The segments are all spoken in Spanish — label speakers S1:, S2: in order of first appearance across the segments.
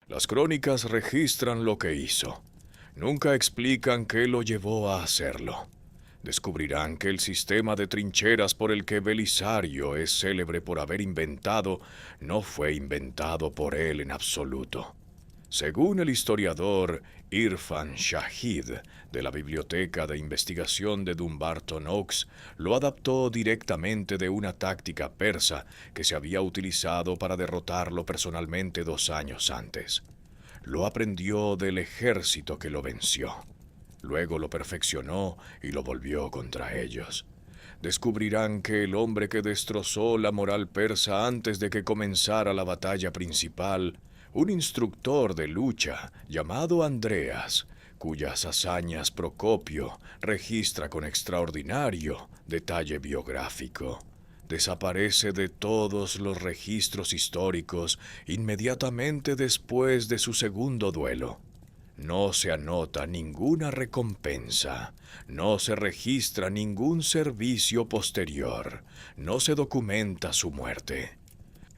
S1: Las crónicas registran lo que hizo. Nunca explican qué lo llevó a hacerlo. Descubrirán que el sistema de trincheras por el que Belisario es célebre por haber inventado no fue inventado por él en absoluto. Según el historiador Irfan Shahid de la Biblioteca de Investigación de Dumbarton Oaks, lo adaptó directamente de una táctica persa que se había utilizado para derrotarlo personalmente 2 años antes. Lo aprendió del ejército que lo venció. Luego lo perfeccionó y lo volvió contra ellos. Descubrirán que el hombre que destrozó la moral persa antes de que comenzara la batalla principal, un instructor de lucha llamado Andreas, cuyas hazañas Procopio registra con extraordinario detalle biográfico, desaparece de todos los registros históricos inmediatamente después de su segundo duelo. No se anota ninguna recompensa, no se registra ningún servicio posterior, no se documenta su muerte.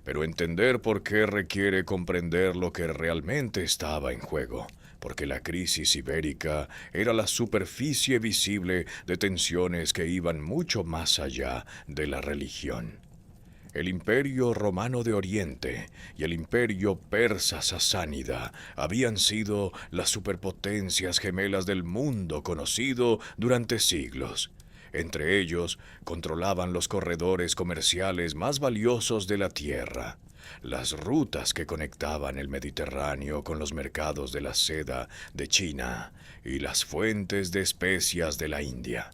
S1: Pero entender por qué requiere comprender lo que realmente estaba en juego, porque la crisis ibérica era la superficie visible de tensiones que iban mucho más allá de la religión. El Imperio Romano de Oriente y el Imperio Persa Sasánida habían sido las superpotencias gemelas del mundo conocido durante siglos. Entre ellos, controlaban los corredores comerciales más valiosos de la tierra, las rutas que conectaban el Mediterráneo con los mercados de la seda de China y las fuentes de especias de la India.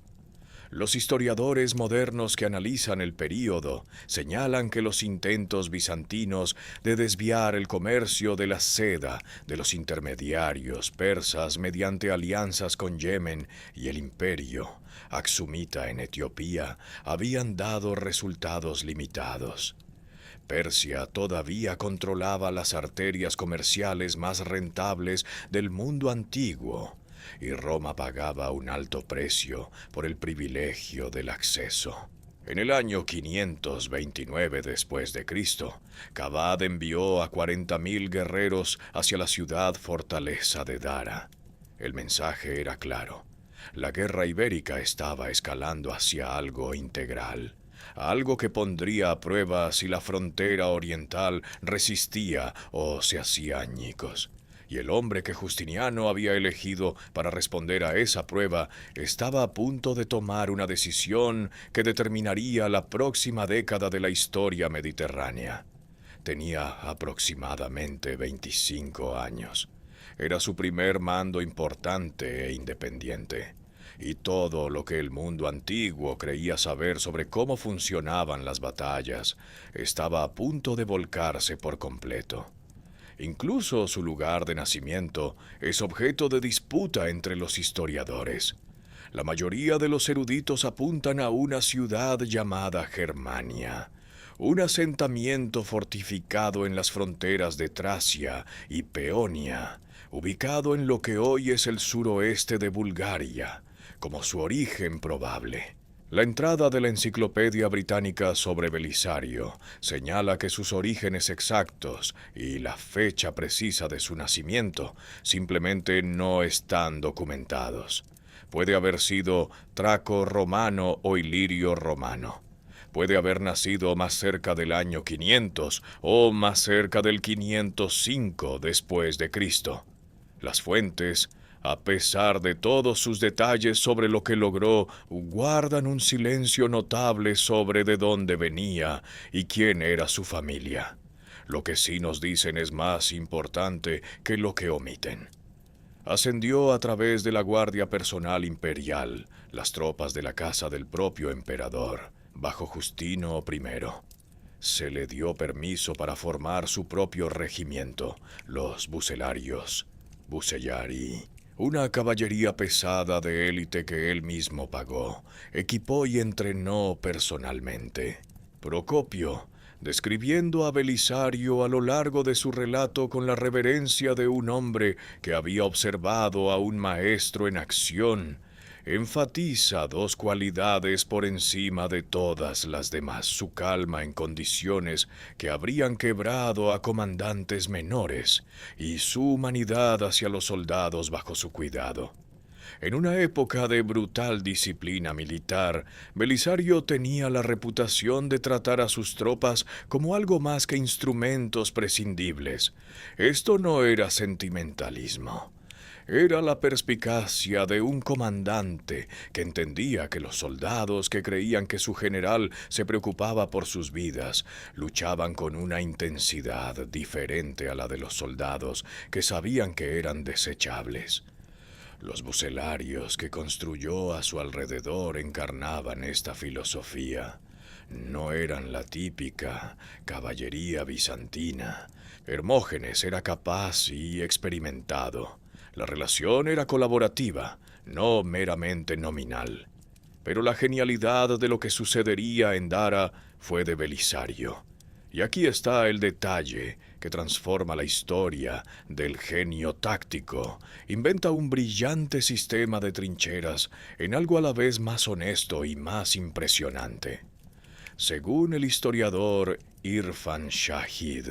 S1: Los historiadores modernos que analizan el período señalan que los intentos bizantinos de desviar el comercio de la seda de los intermediarios persas mediante alianzas con Yemen y el imperio aksumita en Etiopía habían dado resultados limitados. Persia todavía controlaba las arterias comerciales más rentables del mundo antiguo, y Roma pagaba un alto precio por el privilegio del acceso. En el año 529 después de Cristo, Kabad envió a 40.000 guerreros hacia la ciudad fortaleza de Dara. El mensaje era claro. La guerra ibérica estaba escalando hacia algo integral, algo que pondría a prueba si la frontera oriental resistía o se hacía añicos. Y el hombre que Justiniano había elegido para responder a esa prueba estaba a punto de tomar una decisión que determinaría la próxima década de la historia mediterránea. Tenía aproximadamente 25 años. Era su primer mando importante e independiente. Y todo lo que el mundo antiguo creía saber sobre cómo funcionaban las batallas estaba a punto de volcarse por completo. Incluso su lugar de nacimiento es objeto de disputa entre los historiadores. La mayoría de los eruditos apuntan a una ciudad llamada Germania, un asentamiento fortificado en las fronteras de Tracia y Peonia, ubicado en lo que hoy es el suroeste de Bulgaria, como su origen probable. La entrada de la Enciclopedia Británica sobre Belisario señala que sus orígenes exactos y la fecha precisa de su nacimiento simplemente no están documentados. Puede haber sido traco-romano o ilirio-romano. Puede haber nacido más cerca del año 500 o más cerca del 505 después de Cristo. Las fuentes, a pesar de todos sus detalles sobre lo que logró, guardan un silencio notable sobre de dónde venía y quién era su familia. Lo que sí nos dicen es más importante que lo que omiten. Ascendió a través de la guardia personal imperial, las tropas de la casa del propio emperador, bajo Justino I. Se le dio permiso para formar su propio regimiento, los bucelarios, Bucellari, una caballería pesada de élite que él mismo pagó, equipó y entrenó personalmente. Procopio, describiendo a Belisario a lo largo de su relato con la reverencia de un hombre que había observado a un maestro en acción, enfatiza dos cualidades por encima de todas las demás: su calma en condiciones que habrían quebrado a comandantes menores y su humanidad hacia los soldados bajo su cuidado. En una época de brutal disciplina militar, Belisario tenía la reputación de tratar a sus tropas como algo más que instrumentos prescindibles. Esto no era sentimentalismo. Era la perspicacia de un comandante que entendía que los soldados que creían que su general se preocupaba por sus vidas luchaban con una intensidad diferente a la de los soldados que sabían que eran desechables. Los bucelarios que construyó a su alrededor encarnaban esta filosofía. No eran la típica caballería bizantina. Hermógenes era capaz y experimentado. La relación era colaborativa, no meramente nominal. Pero la genialidad de lo que sucedería en Dara fue de Belisario. Y aquí está el detalle que transforma la historia del genio táctico. Inventa un brillante sistema de trincheras en algo a la vez más honesto y más impresionante. Según el historiador Irfan Shahid,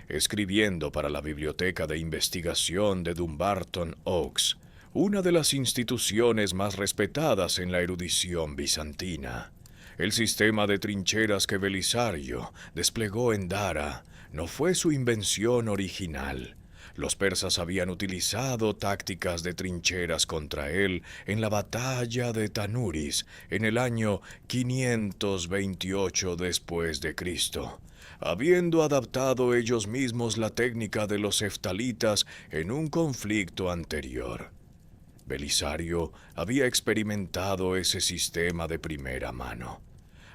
S1: escribiendo para la Biblioteca de Investigación de Dumbarton Oaks, una de las instituciones más respetadas en la erudición bizantina, el sistema de trincheras que Belisario desplegó en Dara no fue su invención original. Los persas habían utilizado tácticas de trincheras contra él en la batalla de Tanuris en el año 528 después de Cristo, habiendo adaptado ellos mismos la técnica de los heftalitas en un conflicto anterior. Belisario había experimentado ese sistema de primera mano.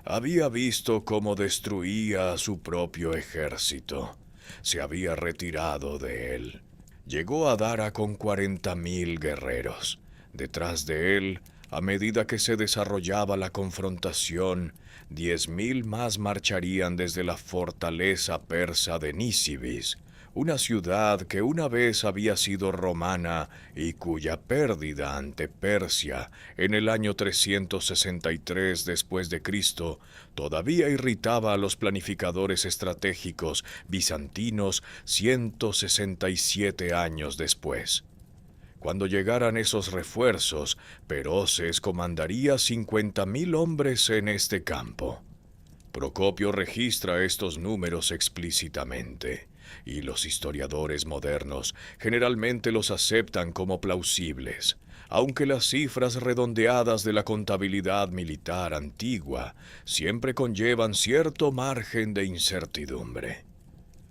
S1: Había visto cómo destruía a su propio ejército. Se había retirado de él. Llegó a Dara con 40.000 guerreros. Detrás de él, a medida que se desarrollaba la confrontación, 10.000 más marcharían desde la fortaleza persa de Nisibis, una ciudad que una vez había sido romana y cuya pérdida ante Persia en el año 363 después de Cristo todavía irritaba a los planificadores estratégicos bizantinos 167 años después. Cuando llegaran esos refuerzos, Peroses comandaría 50.000 hombres en este campo. Procopio registra estos números explícitamente, y los historiadores modernos generalmente los aceptan como plausibles, aunque las cifras redondeadas de la contabilidad militar antigua siempre conllevan cierto margen de incertidumbre.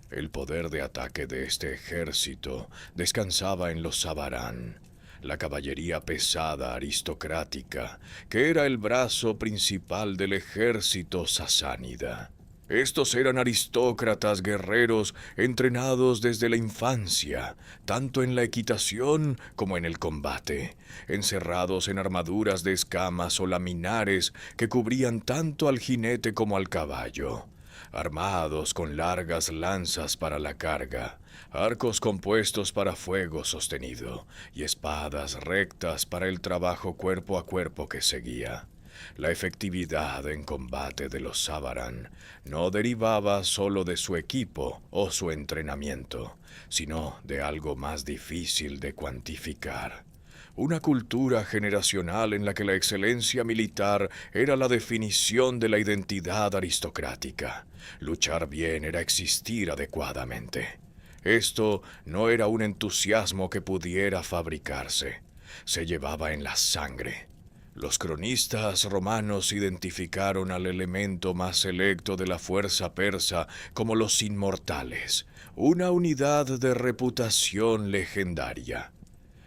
S1: El poder de ataque de este ejército descansaba en los Sabarán, la caballería pesada aristocrática, que era el brazo principal del ejército sasánida. Estos eran aristócratas guerreros entrenados desde la infancia, tanto en la equitación como en el combate, encerrados en armaduras de escamas o laminares que cubrían tanto al jinete como al caballo, armados con largas lanzas para la carga, arcos compuestos para fuego sostenido y espadas rectas para el trabajo cuerpo a cuerpo que seguía. La efectividad en combate de los Sabarán no derivaba solo de su equipo o su entrenamiento, sino de algo más difícil de cuantificar. Una cultura generacional en la que la excelencia militar era la definición de la identidad aristocrática. Luchar bien era existir adecuadamente. Esto no era un entusiasmo que pudiera fabricarse. Se llevaba en la sangre. Los cronistas romanos identificaron al elemento más selecto de la fuerza persa como los inmortales, una unidad de reputación legendaria.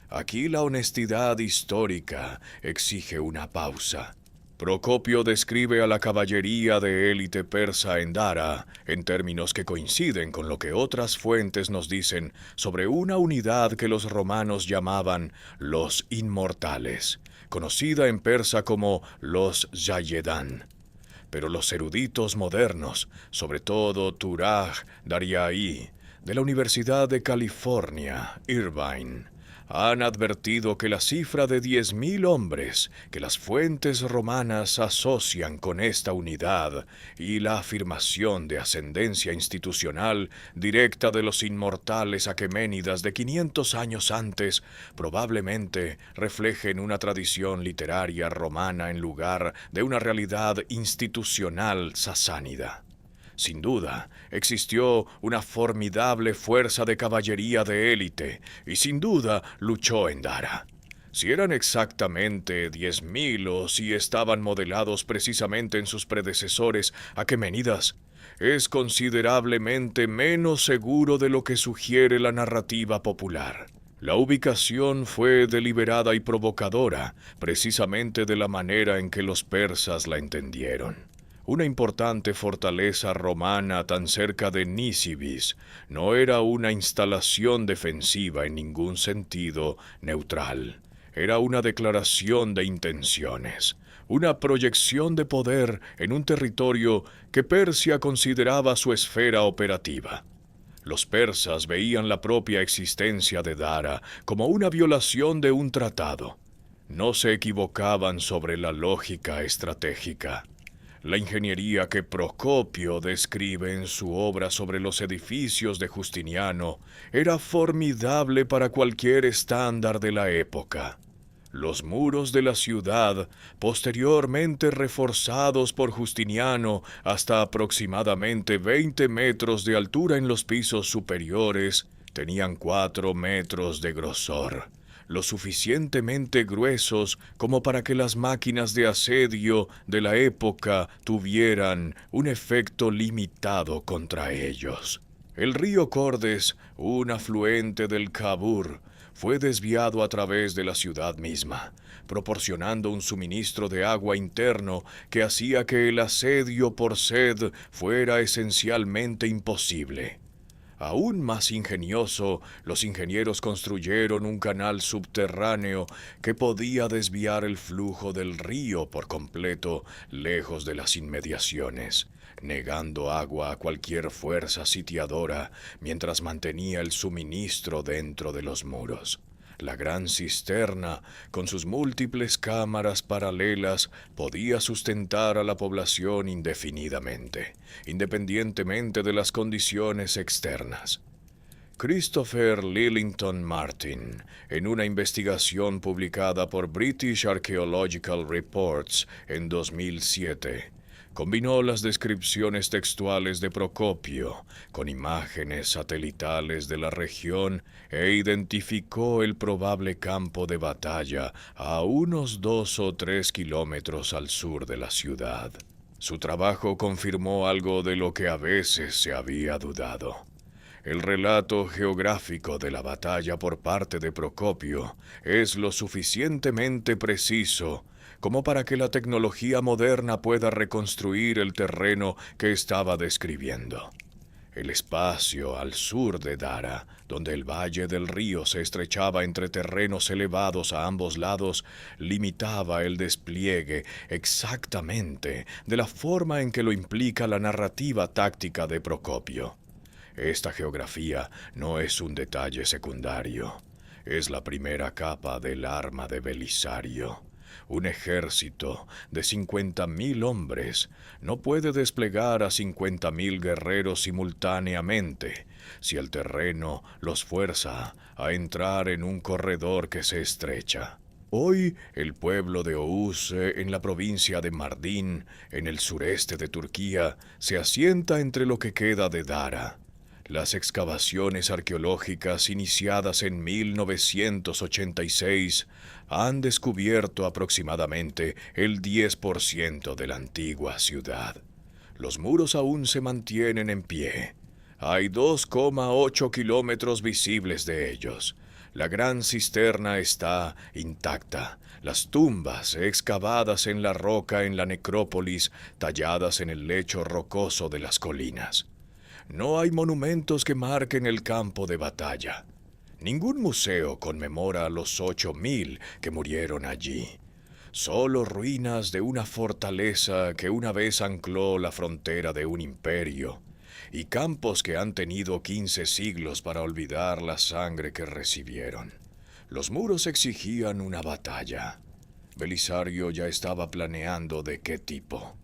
S1: Aquí la honestidad histórica exige una pausa. Procopio describe a la caballería de élite persa en Dara en términos que coinciden con lo que otras fuentes nos dicen sobre una unidad que los romanos llamaban los inmortales, conocida en persa como los Yayedan. Pero los eruditos modernos, sobre todo Turaj Daryai, de la Universidad de California, Irvine, han advertido que la cifra de 10.000 hombres que las fuentes romanas asocian con esta unidad y la afirmación de ascendencia institucional directa de los inmortales aqueménidas de 500 años antes probablemente reflejen una tradición literaria romana en lugar de una realidad institucional sasánida. Sin duda, existió una formidable fuerza de caballería de élite y sin duda luchó en Dara. Si eran exactamente 10.000 o si estaban modelados precisamente en sus predecesores aqueménidas, es considerablemente menos seguro de lo que sugiere la narrativa popular. La ubicación fue deliberada y provocadora, precisamente de la manera en que los persas la entendieron. Una importante fortaleza romana tan cerca de Nisibis no era una instalación defensiva en ningún sentido neutral. Era una declaración de intenciones, una proyección de poder en un territorio que Persia consideraba su esfera operativa. Los persas veían la propia existencia de Dara como una violación de un tratado. No se equivocaban sobre la lógica estratégica. La ingeniería que Procopio describe en su obra sobre los edificios de Justiniano era formidable para cualquier estándar de la época. Los muros de la ciudad, posteriormente reforzados por Justiniano hasta aproximadamente 20 metros de altura en los pisos superiores, tenían 4 metros de grosor, lo suficientemente gruesos como para que las máquinas de asedio de la época tuvieran un efecto limitado contra ellos. El río Cordes, un afluente del Cabur, fue desviado a través de la ciudad misma, proporcionando un suministro de agua interno que hacía que el asedio por sed fuera esencialmente imposible. Aún más ingenioso, los ingenieros construyeron un canal subterráneo que podía desviar el flujo del río por completo lejos de las inmediaciones, negando agua a cualquier fuerza sitiadora mientras mantenía el suministro dentro de los muros. La gran cisterna, con sus múltiples cámaras paralelas, podía sustentar a la población indefinidamente, independientemente de las condiciones externas. Christopher Lillington Martin, en una investigación publicada por British Archaeological Reports en 2007, combinó las descripciones textuales de Procopio con imágenes satelitales de la región e identificó el probable campo de batalla a unos 2 o 3 kilómetros al sur de la ciudad. Su trabajo confirmó algo de lo que a veces se había dudado. El relato geográfico de la batalla por parte de Procopio es lo suficientemente preciso como para que la tecnología moderna pueda reconstruir el terreno que estaba describiendo. El espacio al sur de Dara, donde el valle del río se estrechaba entre terrenos elevados a ambos lados, limitaba el despliegue exactamente de la forma en que lo implica la narrativa táctica de Procopio. Esta geografía no es un detalle secundario, es la primera capa del arma de Belisario. Un ejército de 50.000 hombres no puede desplegar a 50.000 guerreros simultáneamente si el terreno los fuerza a entrar en un corredor que se estrecha. Hoy, el pueblo de Oğuz, en la provincia de Mardin, en el sureste de Turquía, se asienta entre lo que queda de Dara. Las excavaciones arqueológicas iniciadas en 1986 han descubierto aproximadamente el 10% de la antigua ciudad. Los muros aún se mantienen en pie. Hay 2,8 kilómetros visibles de ellos. La gran cisterna está intacta. Las tumbas excavadas en la roca en la necrópolis, talladas en el lecho rocoso de las colinas. No hay monumentos que marquen el campo de batalla. Ningún museo conmemora a los 8.000 que murieron allí. Solo ruinas de una fortaleza que una vez ancló la frontera de un imperio, y campos que han tenido 15 siglos para olvidar la sangre que recibieron. Los muros exigían una batalla. Belisario ya estaba planeando de qué tipo.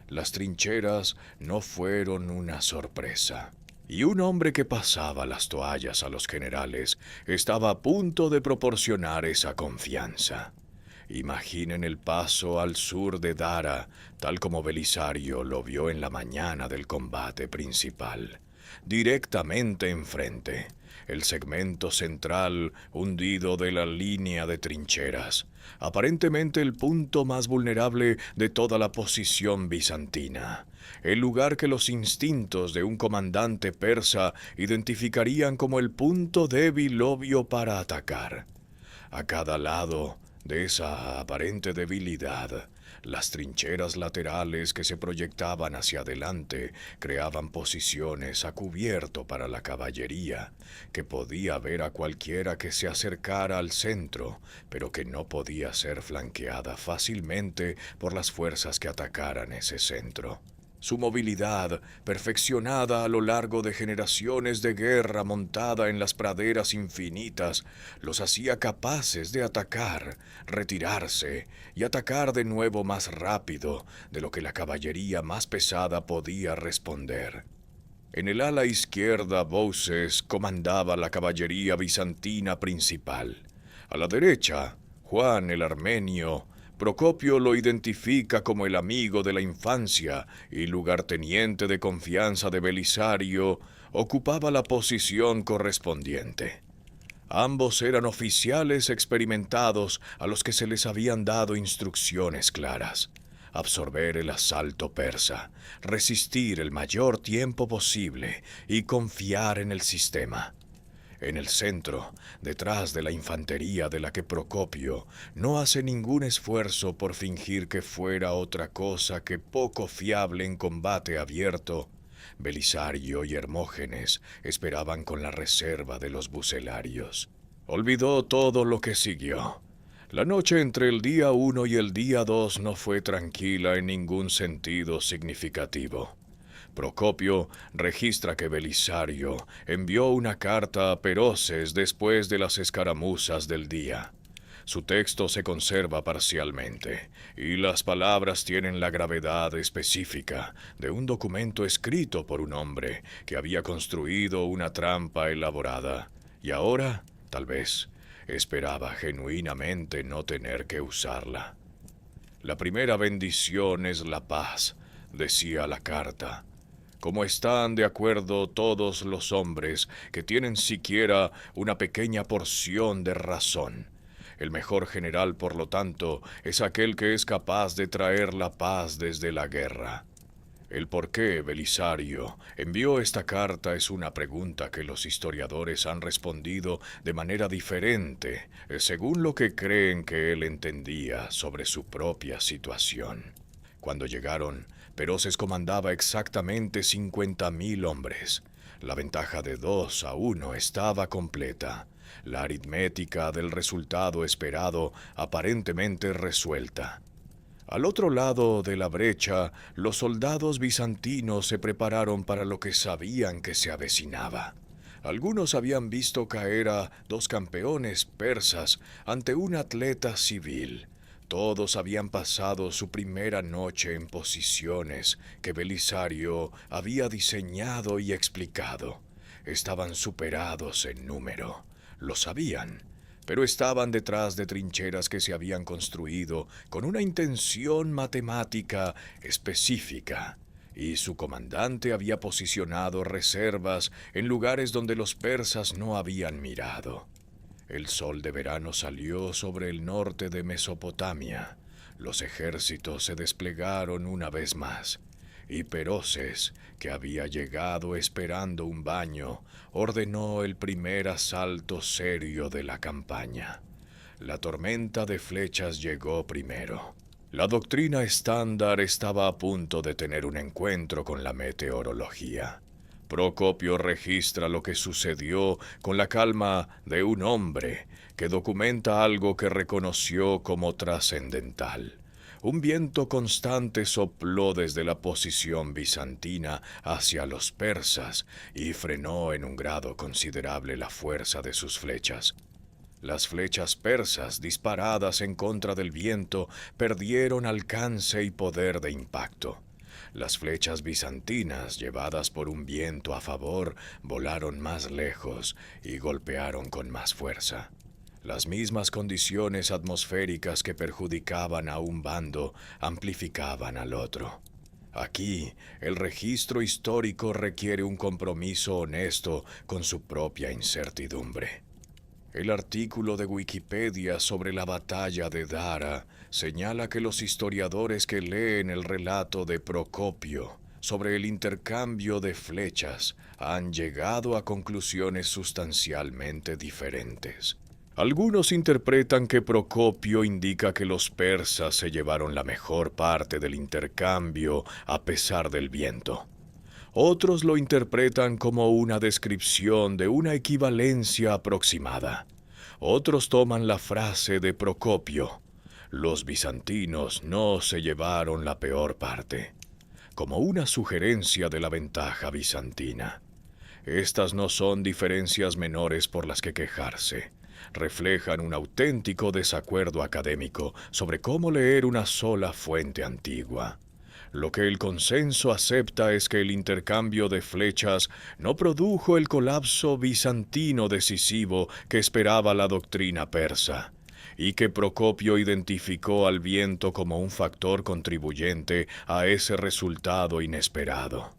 S1: Las trincheras no fueron una sorpresa. Y un hombre que pasaba las toallas a los generales estaba a punto de proporcionar esa confianza. Imaginen el paso al sur de Dara, tal como Belisario lo vio en la mañana del combate principal. Directamente enfrente, el segmento central hundido de la línea de trincheras, aparentemente el punto más vulnerable de toda la posición bizantina, el lugar que los instintos de un comandante persa identificarían como el punto débil obvio para atacar. A cada lado de esa aparente debilidad, las trincheras laterales que se proyectaban hacia adelante creaban posiciones a cubierto para la caballería, que podía ver a cualquiera que se acercara al centro, pero que no podía ser flanqueada fácilmente por las fuerzas que atacaran ese centro. Su movilidad, perfeccionada a lo largo de generaciones de guerra montada en las praderas infinitas, los hacía capaces de atacar, retirarse y atacar de nuevo más rápido de lo que la caballería más pesada podía responder. En el ala izquierda, Bouces comandaba la caballería bizantina principal. A la derecha, Juan el Armenio. Procopio lo identifica como el amigo de la infancia y lugarteniente de confianza de Belisario, ocupaba la posición correspondiente. Ambos eran oficiales experimentados a los que se les habían dado instrucciones claras: absorber el asalto persa, resistir el mayor tiempo posible y confiar en el sistema. En el centro, detrás de la infantería de la que Procopio no hace ningún esfuerzo por fingir que fuera otra cosa que poco fiable en combate abierto, Belisario y Hermógenes esperaban con la reserva de los bucelarios. Olvidó todo lo que siguió. La noche entre el día 1 y el día 2 no fue tranquila en ningún sentido significativo. Procopio registra que Belisario envió una carta a Peroces después de las escaramuzas del día. Su texto se conserva parcialmente, y las palabras tienen la gravedad específica de un documento escrito por un hombre que había construido una trampa elaborada, y ahora, tal vez, esperaba genuinamente no tener que usarla. La primera bendición es la paz, decía la carta. Como están de acuerdo todos los hombres que tienen siquiera una pequeña porción de razón. El mejor general, por lo tanto, es aquel que es capaz de traer la paz desde la guerra. El por qué Belisario envió esta carta es una pregunta que los historiadores han respondido de manera diferente, según lo que creen que él entendía sobre su propia situación. Cuando llegaron, Peroces comandaba exactamente 50.000 hombres. La ventaja de 2-1 estaba completa. La aritmética del resultado esperado aparentemente resuelta. Al otro lado de la brecha, los soldados bizantinos se prepararon para lo que sabían que se avecinaba. Algunos habían visto caer a 2 campeones persas ante un atleta civil. Todos habían pasado su primera noche en posiciones que Belisario había diseñado y explicado. Estaban superados en número. Lo sabían, pero estaban detrás de trincheras que se habían construido con una intención matemática específica, y su comandante había posicionado reservas en lugares donde los persas no habían mirado. El sol de verano salió sobre el norte de Mesopotamia. Los ejércitos se desplegaron una vez más, y Peroces, que había llegado esperando un baño, ordenó el primer asalto serio de la campaña. La tormenta de flechas llegó primero. La doctrina estándar estaba a punto de tener un encuentro con la meteorología. Procopio registra lo que sucedió con la calma de un hombre que documenta algo que reconoció como trascendental. Un viento constante sopló desde la posición bizantina hacia los persas y frenó en un grado considerable la fuerza de sus flechas. Las flechas persas disparadas en contra del viento perdieron alcance y poder de impacto. Las flechas bizantinas, llevadas por un viento a favor, volaron más lejos y golpearon con más fuerza. Las mismas condiciones atmosféricas que perjudicaban a un bando amplificaban al otro. Aquí, el registro histórico requiere un compromiso honesto con su propia incertidumbre. El artículo de Wikipedia sobre la batalla de Dara señala que los historiadores que leen el relato de Procopio sobre el intercambio de flechas han llegado a conclusiones sustancialmente diferentes. Algunos interpretan que Procopio indica que los persas se llevaron la mejor parte del intercambio a pesar del viento. Otros lo interpretan como una descripción de una equivalencia aproximada. Otros toman la frase de Procopio: los bizantinos no se llevaron la peor parte, como una sugerencia de la ventaja bizantina. Estas no son diferencias menores por las que quejarse. Reflejan un auténtico desacuerdo académico sobre cómo leer una sola fuente antigua. Lo que el consenso acepta es que el intercambio de flechas no produjo el colapso bizantino decisivo que esperaba la doctrina persa, y que Procopio identificó al viento como un factor contribuyente a ese resultado inesperado.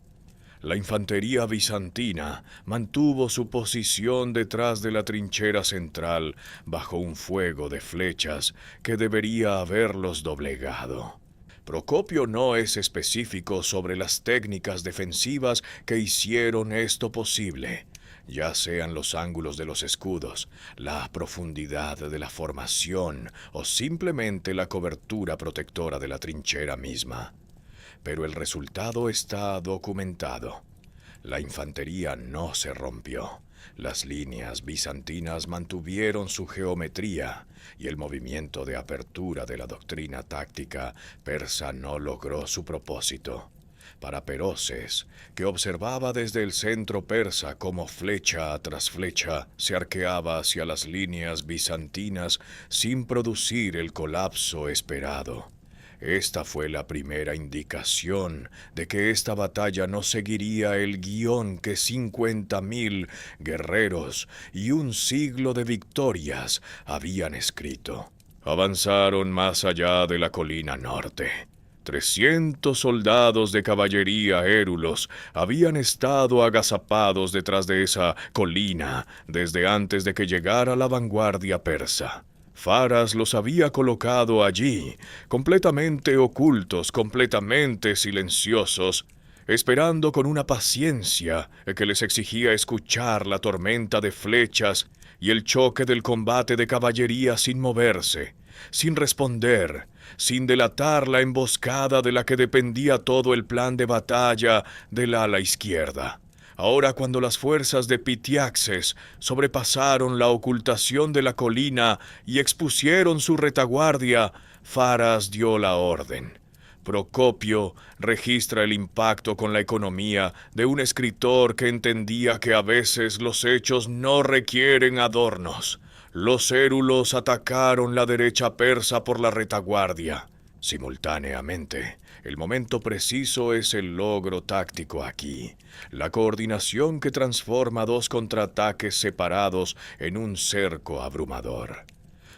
S1: La infantería bizantina mantuvo su posición detrás de la trinchera central bajo un fuego de flechas que debería haberlos doblegado. Procopio no es específico sobre las técnicas defensivas que hicieron esto posible, ya sean los ángulos de los escudos, la profundidad de la formación o simplemente la cobertura protectora de la trinchera misma. Pero el resultado está documentado. La infantería no se rompió. Las líneas bizantinas mantuvieron su geometría y el movimiento de apertura de la doctrina táctica persa no logró su propósito. Para Peroses, que observaba desde el centro persa cómo flecha tras flecha se arqueaba hacia las líneas bizantinas sin producir el colapso esperado. Esta fue la primera indicación de que esta batalla no seguiría el guión que 50.000 guerreros y un siglo de victorias habían escrito. Avanzaron más allá de la colina norte. 300 soldados de caballería érulos habían estado agazapados detrás de esa colina desde antes de que llegara la vanguardia persa. Faras los había colocado allí, completamente ocultos, completamente silenciosos, esperando con una paciencia que les exigía escuchar la tormenta de flechas y el choque del combate de caballería sin moverse, sin responder, sin delatar la emboscada de la que dependía todo el plan de batalla del ala izquierda. Ahora, cuando las fuerzas de Pitiaxes sobrepasaron la ocultación de la colina y expusieron su retaguardia, Faras dio la orden. Procopio registra el impacto con la economía de un escritor que entendía que a veces los hechos no requieren adornos. Los érulos atacaron la derecha persa por la retaguardia. Simultáneamente, el momento preciso es el logro táctico aquí, la coordinación que transforma dos contraataques separados en un cerco abrumador.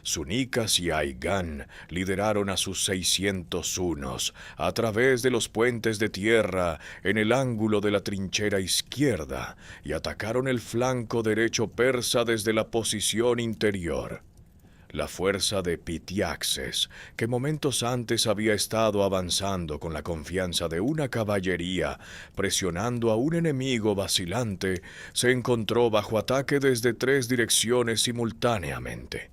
S1: Sunicas y Aigán lideraron a sus 600 hunos a través de los puentes de tierra en el ángulo de la trinchera izquierda y atacaron el flanco derecho persa desde la posición interior. La fuerza de Pitiaxes, que momentos antes había estado avanzando con la confianza de una caballería, presionando a un enemigo vacilante, se encontró bajo ataque desde 3 direcciones simultáneamente.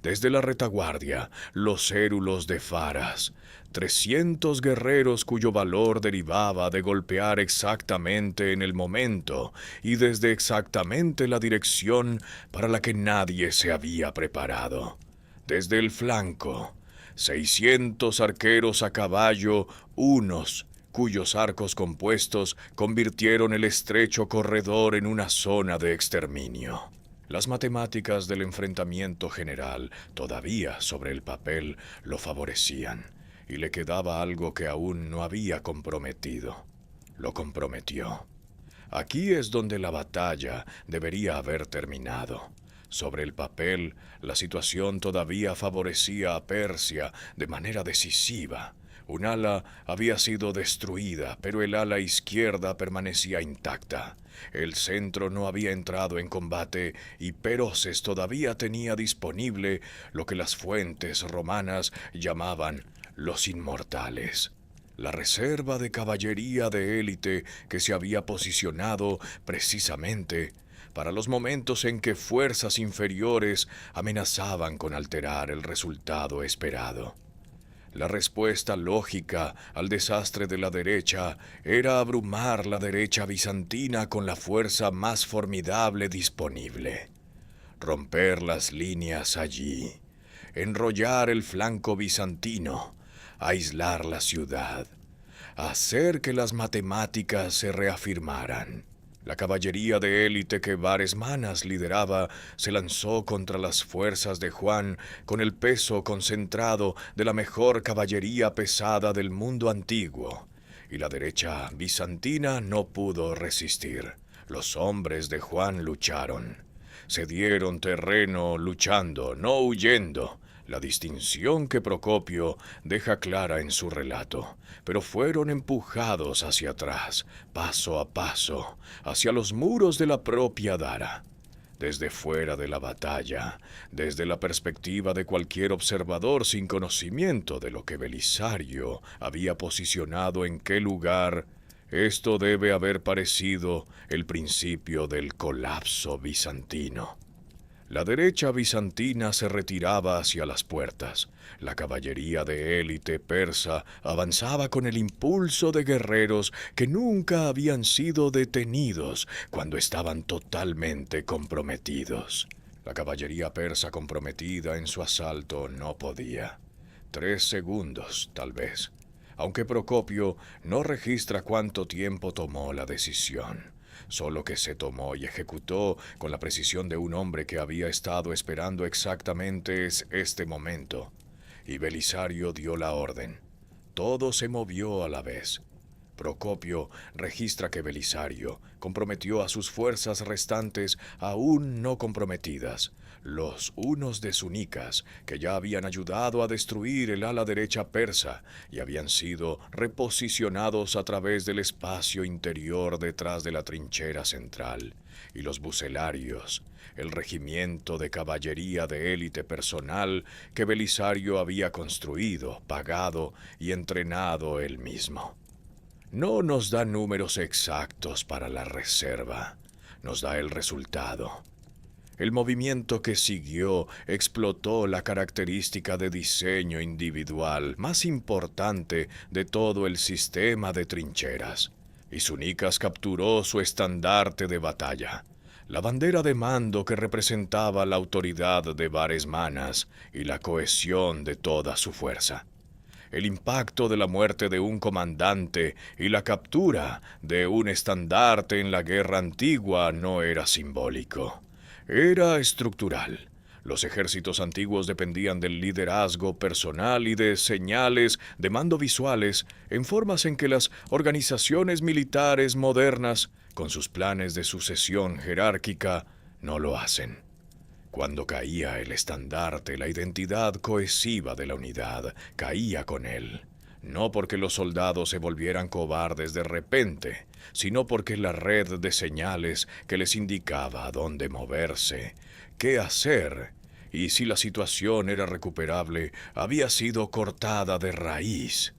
S1: Desde la retaguardia, los érulos de Faras, 300 guerreros cuyo valor derivaba de golpear exactamente en el momento y desde exactamente la dirección para la que nadie se había preparado. Desde el flanco, 600 arqueros a caballo, unos cuyos arcos compuestos convirtieron el estrecho corredor en una zona de exterminio. Las matemáticas del enfrentamiento general, todavía sobre el papel, lo favorecían, y le quedaba algo que aún no había comprometido. Lo comprometió. Aquí es donde la batalla debería haber terminado. Sobre el papel, la situación todavía favorecía a Persia de manera decisiva. Un ala había sido destruida, pero el ala izquierda permanecía intacta. El centro no había entrado en combate y Peroses todavía tenía disponible lo que las fuentes romanas llamaban los inmortales, la reserva de caballería de élite que se había posicionado precisamente para los momentos en que fuerzas inferiores amenazaban con alterar el resultado esperado. La respuesta lógica al desastre de la derecha era abrumar la derecha bizantina con la fuerza más formidable disponible, romper las líneas allí, enrollar el flanco bizantino, aislar la ciudad, hacer que las matemáticas se reafirmaran. La caballería de élite que Vares Manas lideraba se lanzó contra las fuerzas de Juan con el peso concentrado de la mejor caballería pesada del mundo antiguo, y la derecha bizantina no pudo resistir. Los hombres de Juan lucharon. Se dieron terreno luchando, no huyendo. La distinción que Procopio deja clara en su relato, pero fueron empujados hacia atrás, paso a paso, hacia los muros de la propia Dara. Desde fuera de la batalla, desde la perspectiva de cualquier observador sin conocimiento de lo que Belisario había posicionado en qué lugar, esto debe haber parecido el principio del colapso bizantino. La derecha bizantina se retiraba hacia las puertas. La caballería de élite persa avanzaba con el impulso de guerreros que nunca habían sido detenidos cuando estaban totalmente comprometidos. La caballería persa comprometida en su asalto no podía. 3 segundos, tal vez, aunque Procopio no registra cuánto tiempo tomó la decisión. Solo que se tomó y ejecutó con la precisión de un hombre que había estado esperando exactamente este momento. Y Belisario dio la orden. Todo se movió a la vez. Procopio registra que Belisario comprometió a sus fuerzas restantes aún no comprometidas, los hunos de Sunicas, que ya habían ayudado a destruir el ala derecha persa y habían sido reposicionados a través del espacio interior detrás de la trinchera central, y los bucelarios, el regimiento de caballería de élite personal que Belisario había construido, pagado y entrenado él mismo. No nos da números exactos para la reserva, nos da el resultado. El movimiento que siguió explotó la característica de diseño individual más importante de todo el sistema de trincheras, y Sunicas capturó su estandarte de batalla, la bandera de mando que representaba la autoridad de Vares Manas y la cohesión de toda su fuerza. El impacto de la muerte de un comandante y la captura de un estandarte en la guerra antigua no era simbólico, era estructural. Los ejércitos antiguos dependían del liderazgo personal y de señales de mando visuales en formas en que las organizaciones militares modernas, con sus planes de sucesión jerárquica, no lo hacen. Cuando caía el estandarte, la identidad cohesiva de la unidad caía con él. No porque los soldados se volvieran cobardes de repente, sino porque la red de señales que les indicaba a dónde moverse, qué hacer, y si la situación era recuperable, había sido cortada de raíz.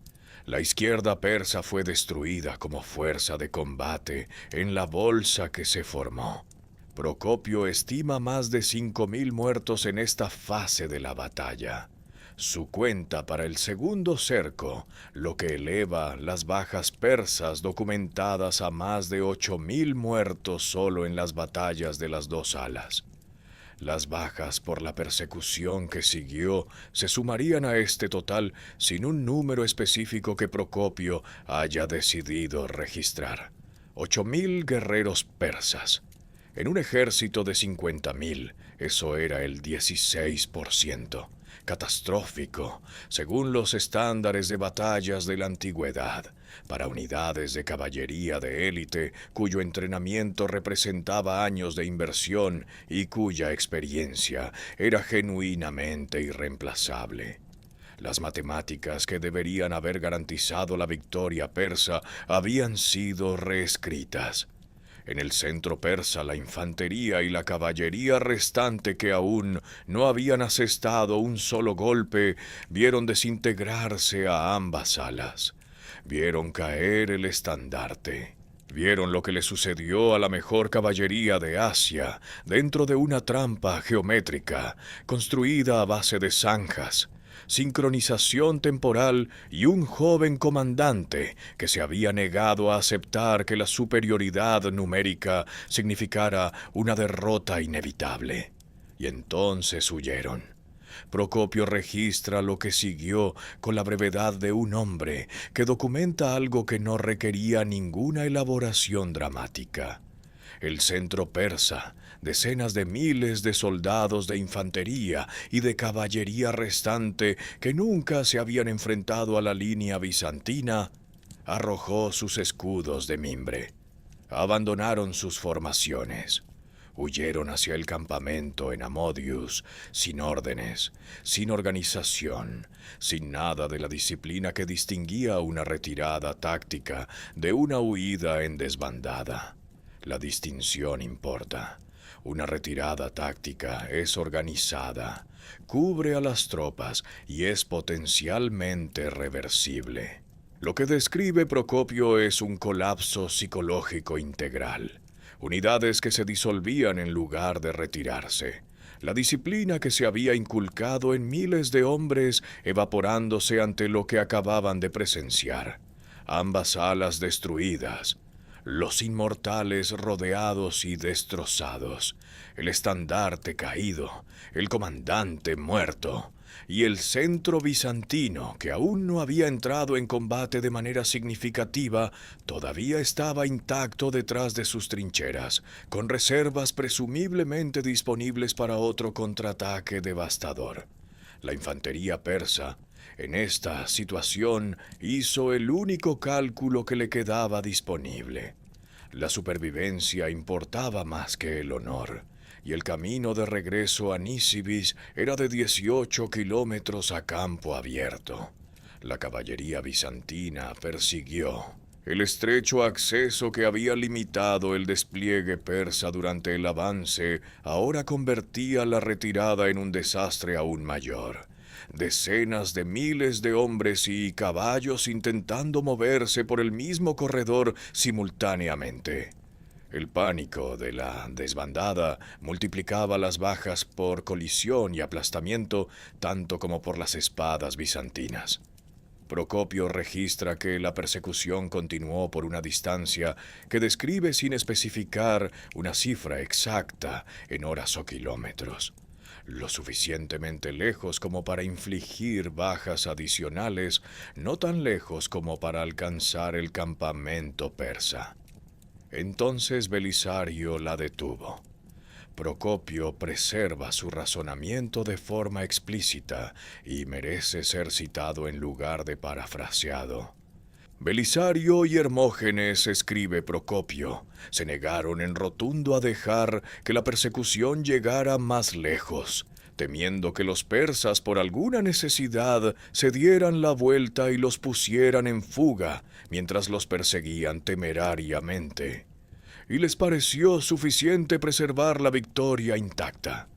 S1: La izquierda persa fue destruida como fuerza de combate en la bolsa que se formó. Procopio estima más de 5.000 muertos en esta fase de la batalla. Su cuenta para el segundo cerco, lo que eleva las bajas persas documentadas a más de 8.000 muertos solo en las batallas de las dos alas. Las bajas por la persecución que siguió se sumarían a este total sin un número específico que Procopio haya decidido registrar. 8.000 guerreros persas. En un ejército de 50.000, eso era el 16%. Catastrófico, según los estándares de batallas de la antigüedad, para unidades de caballería de élite cuyo entrenamiento representaba años de inversión y cuya experiencia era genuinamente irreemplazable. Las matemáticas que deberían haber garantizado la victoria persa habían sido reescritas. En el centro persa, la infantería y la caballería restante que aún no habían asestado un solo golpe, vieron desintegrarse a ambas alas. Vieron caer el estandarte. Vieron lo que le sucedió a la mejor caballería de Asia, dentro de una trampa geométrica, construida a base de zanjas, sincronización temporal y un joven comandante que se había negado a aceptar que la superioridad numérica significara una derrota inevitable. Y entonces huyeron. Procopio registra lo que siguió con la brevedad de un hombre que documenta algo que no requería ninguna elaboración dramática. El centro persa, decenas de miles de soldados de infantería y de caballería restante que nunca se habían enfrentado a la línea bizantina, arrojó sus escudos de mimbre. Abandonaron sus formaciones. Huyeron hacia el campamento en Amodius, sin órdenes, sin organización, sin nada de la disciplina que distinguía una retirada táctica de una huida en desbandada. La distinción importa. Una retirada táctica es organizada, cubre a las tropas y es potencialmente reversible. Lo que describe Procopio es un colapso psicológico integral. Unidades que se disolvían en lugar de retirarse. La disciplina que se había inculcado en miles de hombres evaporándose ante lo que acababan de presenciar. Ambas alas destruidas. Los inmortales rodeados y destrozados, el estandarte caído, el comandante muerto, y el centro bizantino, que aún no había entrado en combate de manera significativa, todavía estaba intacto detrás de sus trincheras, con reservas presumiblemente disponibles para otro contraataque devastador. La infantería persa, en esta situación, hizo el único cálculo que le quedaba disponible. La supervivencia importaba más que el honor, y el camino de regreso a Nisibis era de 18 kilómetros a campo abierto. La caballería bizantina persiguió. El estrecho acceso que había limitado el despliegue persa durante el avance ahora convertía la retirada en un desastre aún mayor. Decenas de miles de hombres y caballos intentando moverse por el mismo corredor simultáneamente. El pánico de la desbandada multiplicaba las bajas por colisión y aplastamiento, tanto como por las espadas bizantinas. Procopio registra que la persecución continuó por una distancia que describe sin especificar una cifra exacta en horas o kilómetros, lo suficientemente lejos como para infligir bajas adicionales, no tan lejos como para alcanzar el campamento persa. Entonces Belisario la detuvo. Procopio preserva su razonamiento de forma explícita y merece ser citado en lugar de parafraseado. Belisario y Hermógenes, escribe Procopio, se negaron en rotundo a dejar que la persecución llegara más lejos, temiendo que los persas por alguna necesidad se dieran la vuelta y los pusieran en fuga mientras los perseguían temerariamente. Y les pareció suficiente preservar la victoria intacta.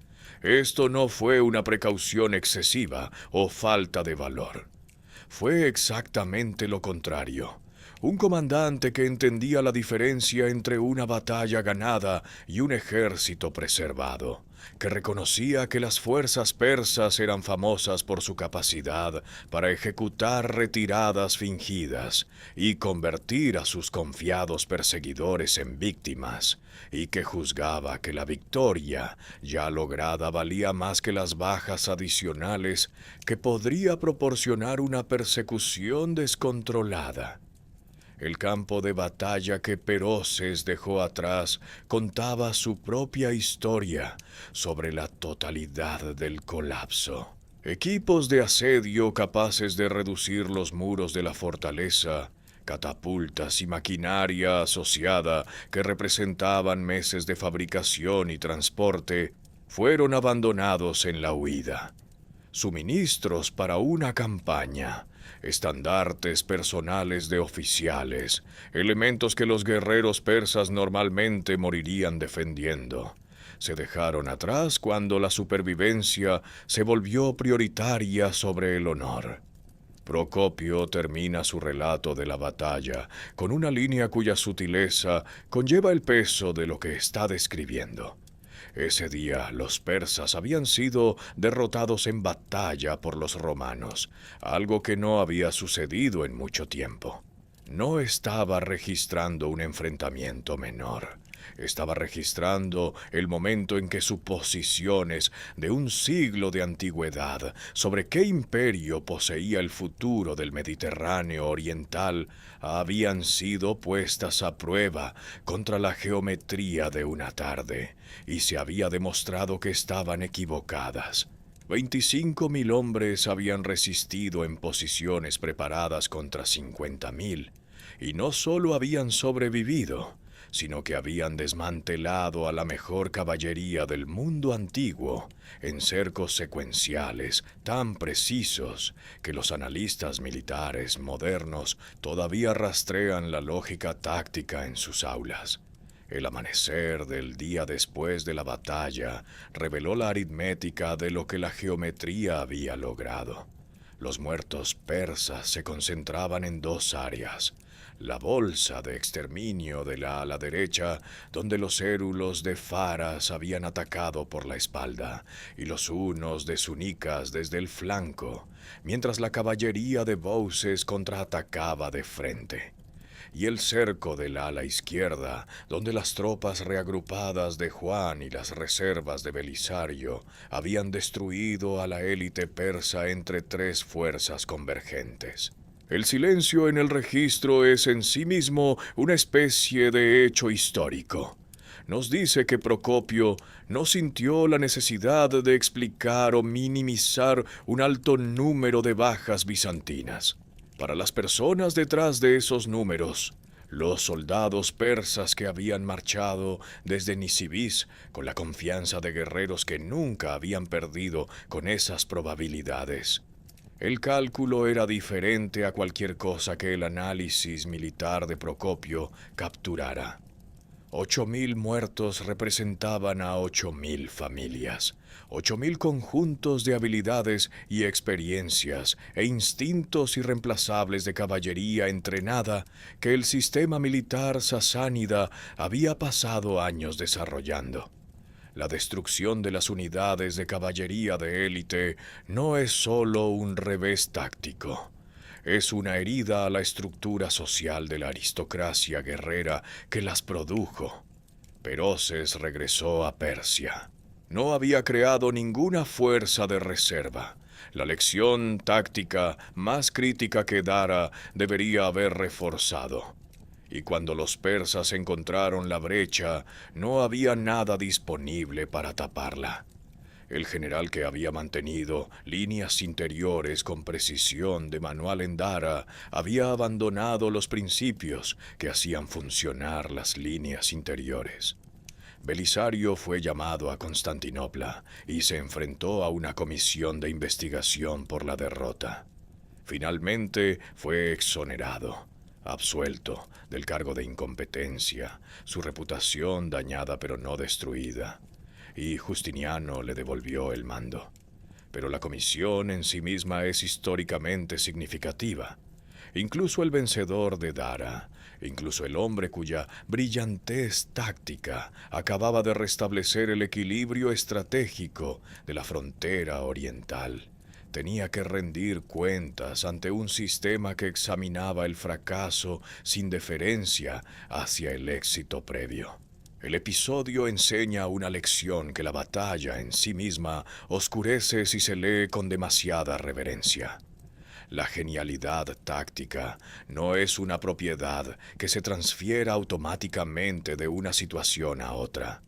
S1: Esto no fue una precaución excesiva o falta de valor. Fue exactamente lo contrario. Un comandante que entendía la diferencia entre una batalla ganada y un ejército preservado, que reconocía que las fuerzas persas eran famosas por su capacidad para ejecutar retiradas fingidas y convertir a sus confiados perseguidores en víctimas, y que juzgaba que la victoria ya lograda valía más que las bajas adicionales que podría proporcionar una persecución descontrolada. El campo de batalla que Peroses dejó atrás contaba su propia historia sobre la totalidad del colapso. Equipos de asedio capaces de reducir los muros de la fortaleza, catapultas y maquinaria asociada que representaban meses de fabricación y transporte, fueron abandonados en la huida. Suministros para una campaña, estandartes personales de oficiales, elementos que los guerreros persas normalmente morirían defendiendo, se dejaron atrás cuando la supervivencia se volvió prioritaria sobre el honor. Procopio termina su relato de la batalla con una línea cuya sutileza conlleva el peso de lo que está describiendo. Ese día los persas habían sido derrotados en batalla por los romanos, algo que no había sucedido en mucho tiempo. No estaba registrando un enfrentamiento menor. Estaba registrando el momento en que suposiciones de un siglo de antigüedad sobre qué imperio poseía el futuro del Mediterráneo oriental habían sido puestas a prueba contra la geometría de una tarde, y se había demostrado que estaban equivocadas. 25.000 hombres habían resistido en posiciones preparadas contra 50.000, y no solo habían sobrevivido, sino que habían desmantelado a la mejor caballería del mundo antiguo en cercos secuenciales tan precisos que los analistas militares modernos todavía rastrean la lógica táctica en sus aulas. El amanecer del día después de la batalla reveló la aritmética de lo que la geometría había logrado. Los muertos persas se concentraban en dos áreas: la bolsa de exterminio de la ala derecha, donde los érulos de Faras habían atacado por la espalda, y los hunos de Sunicas desde el flanco, mientras la caballería de Bouses contraatacaba de frente; y el cerco del ala izquierda, donde las tropas reagrupadas de Juan y las reservas de Belisario habían destruido a la élite persa entre tres fuerzas convergentes. El silencio en el registro es en sí mismo una especie de hecho histórico. Nos dice que Procopio no sintió la necesidad de explicar o minimizar un alto número de bajas bizantinas. Para las personas detrás de esos números, los soldados persas que habían marchado desde Nisibis con la confianza de guerreros que nunca habían perdido con esas probabilidades, el cálculo era diferente a cualquier cosa que el análisis militar de Procopio capturara. 8.000 muertos representaban a 8.000 familias, 8.000 conjuntos de habilidades y experiencias e instintos irreemplazables de caballería entrenada que el sistema militar sasánida había pasado años desarrollando. La destrucción de las unidades de caballería de élite no es solo un revés táctico. Es una herida a la estructura social de la aristocracia guerrera que las produjo. Peroses regresó a Persia. No había creado ninguna fuerza de reserva. La lección táctica más crítica que Dara debería haber reforzado. Y cuando los persas encontraron la brecha, no había nada disponible para taparla. El general que había mantenido líneas interiores con precisión de manual en Dara había abandonado los principios que hacían funcionar las líneas interiores. Belisario fue llamado a Constantinopla y se enfrentó a una comisión de investigación por la derrota. Finalmente fue exonerado, absuelto del cargo de incompetencia, su reputación dañada pero no destruida, y Justiniano le devolvió el mando. Pero la comisión en sí misma es históricamente significativa. Incluso el vencedor de Dara, incluso el hombre cuya brillantez táctica acababa de restablecer el equilibrio estratégico de la frontera oriental, tenía que rendir cuentas ante un sistema que examinaba el fracaso sin deferencia hacia el éxito previo. El episodio enseña una lección que la batalla en sí misma oscurece si se lee con demasiada reverencia. La genialidad táctica no es una propiedad que se transfiera automáticamente de una situación a otra.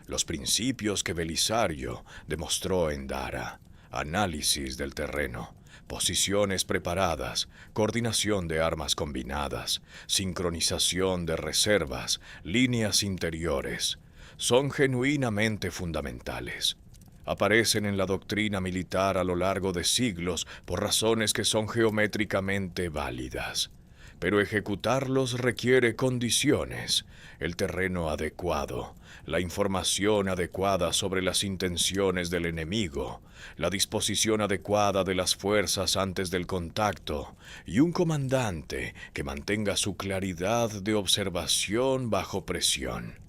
S1: Los principios que Belisario demostró en Dara: análisis del terreno, posiciones preparadas, coordinación de armas combinadas, sincronización de reservas, líneas interiores, son genuinamente fundamentales. Aparecen en la doctrina militar a lo largo de siglos por razones que son geométricamente válidas. Pero ejecutarlos requiere condiciones: el terreno adecuado, la información adecuada sobre las intenciones del enemigo, la disposición adecuada de las fuerzas antes del contacto, y un comandante que mantenga su claridad de observación bajo presión.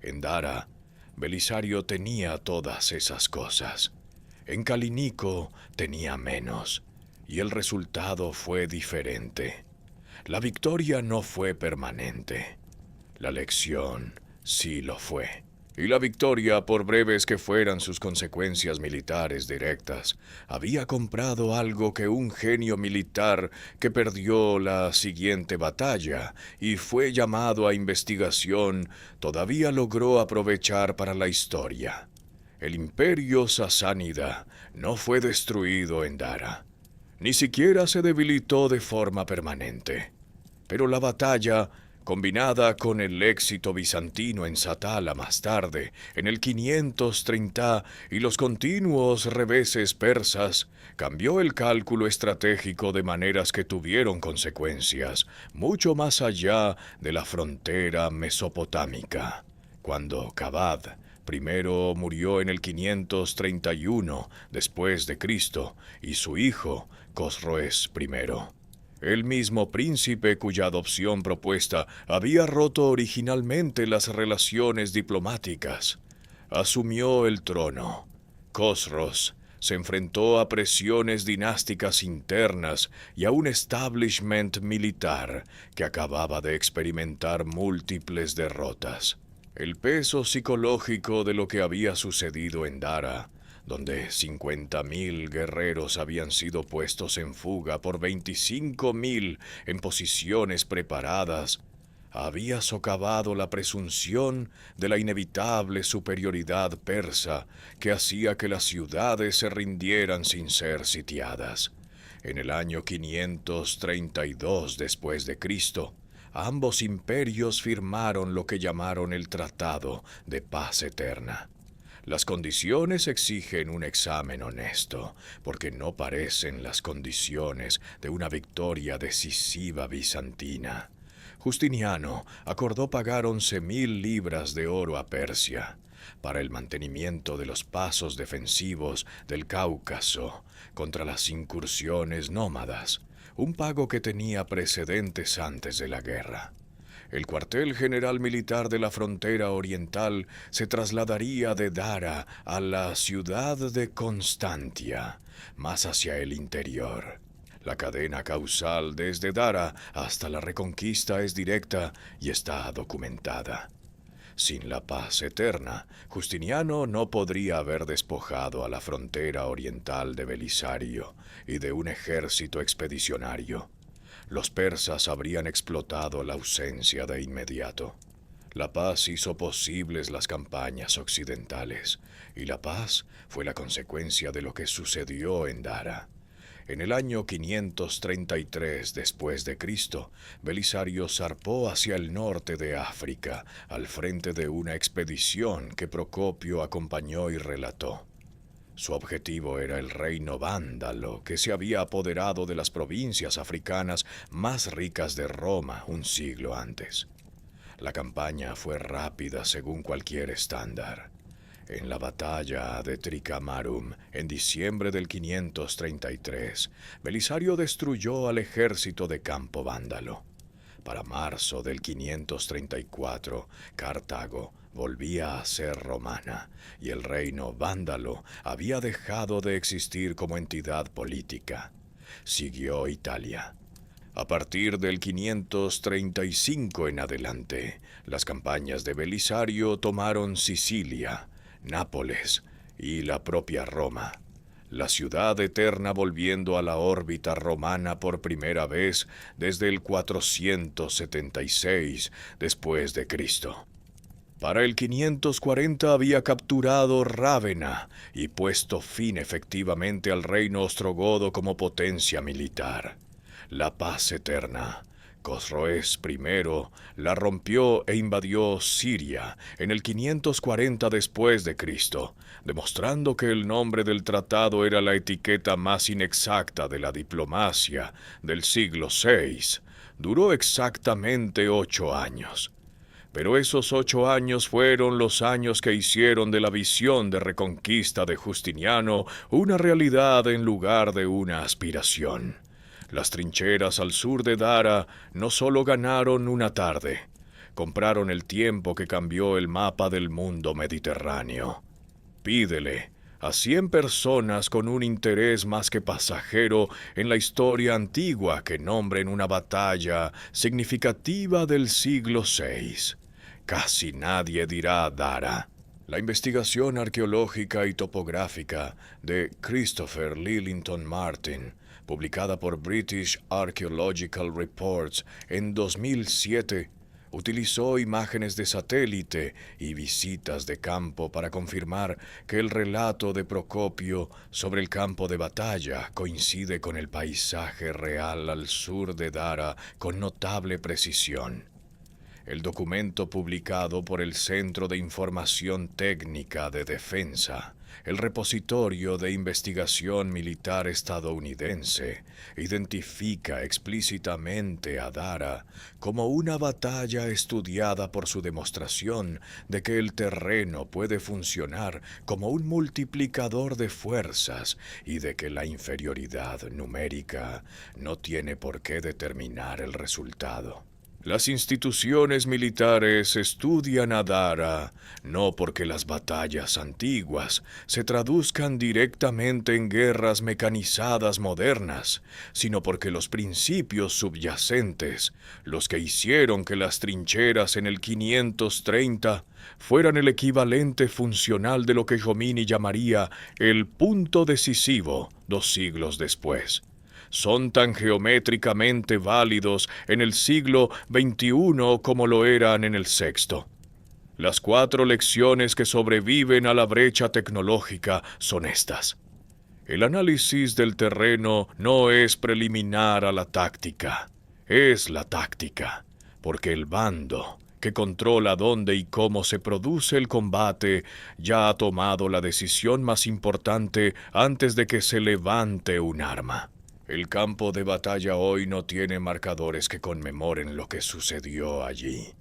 S1: En Dara, Belisario tenía todas esas cosas. En Calínico tenía menos, y el resultado fue diferente. La victoria no fue permanente. La lección sí lo fue. Y la victoria, por breves que fueran sus consecuencias militares directas, había comprado algo que un genio militar que perdió la siguiente batalla y fue llamado a investigación todavía logró aprovechar para la historia. El imperio sasánida no fue destruido en Dara. Ni siquiera se debilitó de forma permanente. Pero la batalla, combinada con el éxito bizantino en Satala más tarde, en el 530, y los continuos reveses persas, cambió el cálculo estratégico de maneras que tuvieron consecuencias mucho más allá de la frontera mesopotámica. Cuando Kabad primero murió en el 531 después de Cristo, y su hijo, Cosroes I, el mismo príncipe cuya adopción propuesta había roto originalmente las relaciones diplomáticas, asumió el trono. Cosros se enfrentó a presiones dinásticas internas y a un establishment militar que acababa de experimentar múltiples derrotas. El peso psicológico de lo que había sucedido en Dara, donde 50.000 guerreros habían sido puestos en fuga por 25.000 en posiciones preparadas, había socavado la presunción de la inevitable superioridad persa que hacía que las ciudades se rindieran sin ser sitiadas. En el año 532 después de Cristo, ambos imperios firmaron lo que llamaron el Tratado de Paz Eterna. Las condiciones exigen un examen honesto, porque no parecen las condiciones de una victoria decisiva bizantina. Justiniano acordó pagar 11.000 libras de oro a Persia para el mantenimiento de los pasos defensivos del Cáucaso contra las incursiones nómadas, un pago que tenía precedentes antes de la guerra. El cuartel general militar de la frontera oriental se trasladaría de Dara a la ciudad de Constantia, más hacia el interior. La cadena causal desde Dara hasta la Reconquista es directa y está documentada. Sin la paz eterna, Justiniano no podría haber despojado a la frontera oriental de Belisario y de un ejército expedicionario. Los persas habrían explotado la ausencia de inmediato. La paz hizo posibles las campañas occidentales, y la paz fue la consecuencia de lo que sucedió en Dara. En el año 533 después de Cristo, Belisario zarpó hacia el norte de África, al frente de una expedición que Procopio acompañó y relató. Su objetivo era el reino vándalo, que se había apoderado de las provincias africanas más ricas de Roma un siglo antes. La campaña fue rápida según cualquier estándar. En la batalla de Tricamarum, en diciembre del 533, Belisario destruyó al ejército de campo vándalo. Para marzo del 534, Cartago volvía a ser romana, y el reino vándalo había dejado de existir como entidad política. Siguió Italia. A partir del 535 en adelante, las campañas de Belisario tomaron Sicilia, Nápoles y la propia Roma. la ciudad eterna volviendo a la órbita romana por primera vez desde el 476 después de Cristo. Para el 540 había capturado Rávena y puesto fin efectivamente al reino ostrogodo como potencia militar. La paz eterna. Cosroes I la rompió e invadió Siria en el 540 después de Cristo, demostrando que el nombre del tratado era la etiqueta más inexacta de la diplomacia del siglo VI. Duró exactamente 8 años. Pero esos 8 años fueron los años que hicieron de la visión de reconquista de Justiniano una realidad en lugar de una aspiración. Las trincheras al sur de Dara no solo ganaron una tarde, compraron el tiempo que cambió el mapa del mundo mediterráneo. Pídele a 100 personas con un interés más que pasajero en la historia antigua que nombren una batalla significativa del siglo VI. Casi nadie dirá Dara. La investigación arqueológica y topográfica de Christopher Lillington Martin, publicada por British Archaeological Reports en 2007, utilizó imágenes de satélite y visitas de campo para confirmar que el relato de Procopio sobre el campo de batalla coincide con el paisaje real al sur de Dara con notable precisión. El documento publicado por el Centro de Información Técnica de Defensa, el repositorio de investigación militar estadounidense, identifica explícitamente a Dara como una batalla estudiada por su demostración de que el terreno puede funcionar como un multiplicador de fuerzas y de que la inferioridad numérica no tiene por qué determinar el resultado. Las instituciones militares estudian a Dara no porque las batallas antiguas se traduzcan directamente en guerras mecanizadas modernas, sino porque los principios subyacentes, los que hicieron que las trincheras en el 530 fueran el equivalente funcional de lo que Jomini llamaría el punto decisivo 2 siglos después, son tan geométricamente válidos en el siglo XXI como lo eran en el VI. Las 4 lecciones que sobreviven a la brecha tecnológica son estas. El análisis del terreno no es preliminar a la táctica, es la táctica, porque el bando que controla dónde y cómo se produce el combate ya ha tomado la decisión más importante antes de que se levante un arma. El campo de batalla hoy no tiene marcadores que conmemoren lo que sucedió allí.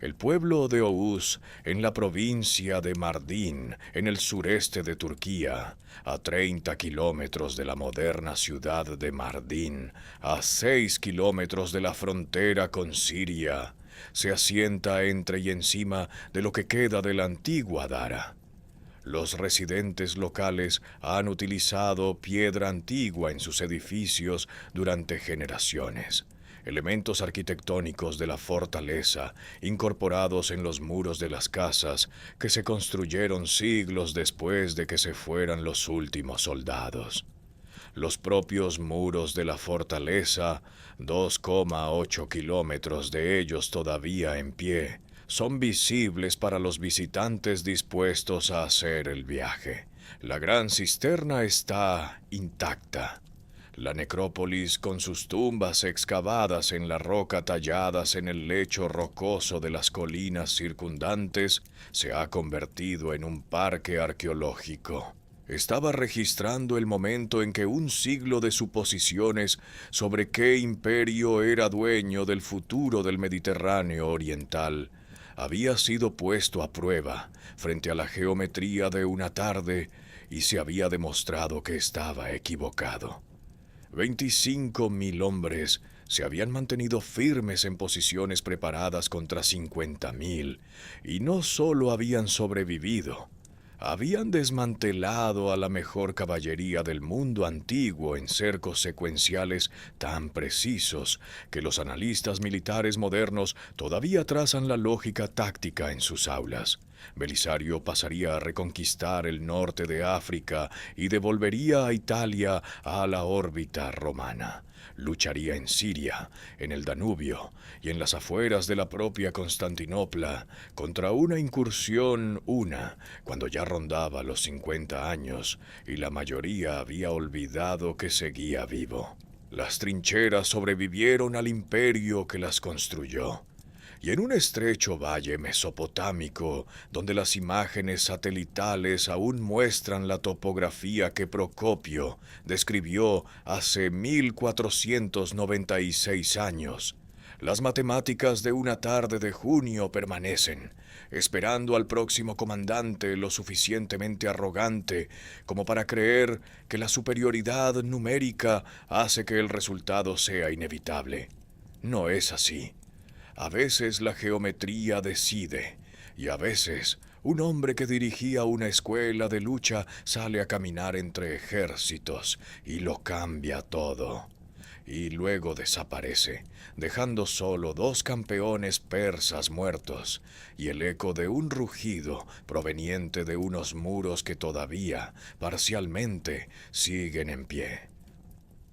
S1: El pueblo de Oğuz, en la provincia de Mardin, en el sureste de Turquía, a 30 kilómetros de la moderna ciudad de Mardin, a 6 kilómetros de la frontera con Siria, se asienta entre y encima de lo que queda de la antigua Dara. Los residentes locales han utilizado piedra antigua en sus edificios durante generaciones, elementos arquitectónicos de la fortaleza incorporados en los muros de las casas que se construyeron siglos después de que se fueran los últimos soldados. Los propios muros de la fortaleza, 2,8 kilómetros de ellos todavía en pie, son visibles para los visitantes dispuestos a hacer el viaje. La gran cisterna está intacta. La necrópolis, con sus tumbas excavadas en la roca talladas en el lecho rocoso de las colinas circundantes, se ha convertido en un parque arqueológico. Estaba registrando el momento en que un siglo de suposiciones sobre qué imperio era dueño del futuro del Mediterráneo oriental había sido puesto a prueba frente a la geometría de una tarde y se había demostrado que estaba equivocado. 25.000 hombres se habían mantenido firmes en posiciones preparadas contra 50.000 y no solo habían sobrevivido, habían desmantelado a la mejor caballería del mundo antiguo en cercos secuenciales tan precisos que los analistas militares modernos todavía trazan la lógica táctica en sus aulas, Belisario pasaría a reconquistar el norte de África y devolvería a Italia a la órbita romana. Lucharía en Siria, en el Danubio y en las afueras de la propia Constantinopla contra una incursión cuando ya rondaba los 50 años y la mayoría había olvidado que seguía vivo. Las trincheras sobrevivieron al imperio que las construyó. Y en un estrecho valle mesopotámico, donde las imágenes satelitales aún muestran la topografía que Procopio describió hace 1496 años, las matemáticas de una tarde de junio permanecen, esperando al próximo comandante lo suficientemente arrogante como para creer que la superioridad numérica hace que el resultado sea inevitable. No es así. A veces la geometría decide, y a veces un hombre que dirigía una escuela de lucha sale a caminar entre ejércitos y lo cambia todo. Y luego desaparece, dejando solo 2 campeones persas muertos y el eco de un rugido proveniente de unos muros que todavía, parcialmente, siguen en pie.